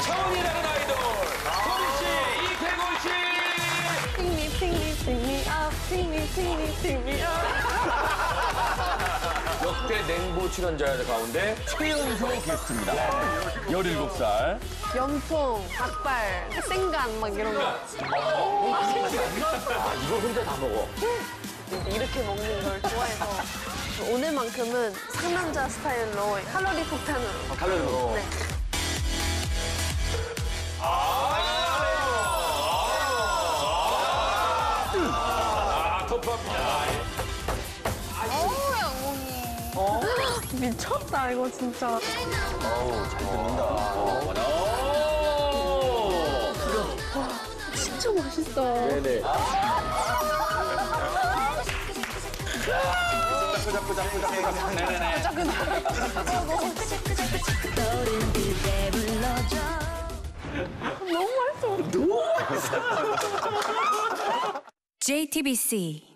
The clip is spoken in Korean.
차원이라는 아이돌 소리 씨, 이태곤 씨. Pick me, pick me, pick me up. Pick me, pick me, pick me up. 역대 냉보 출연자 가운데 최연소 게스트입니다. 17살. 염통, 닭발, 생간 막 이런 거. 이걸 혼자 다 먹어. 이렇게 먹는 걸 좋아해서 오늘만큼은 상남자 스타일로 칼로리 폭탄으로. 칼로리로. 네. 터프합니다. 양고기. 미쳤다 이거 진짜. 어우, 잘 듣는다. 진짜 맛있어. 네네. 너무 맛있어. JTBC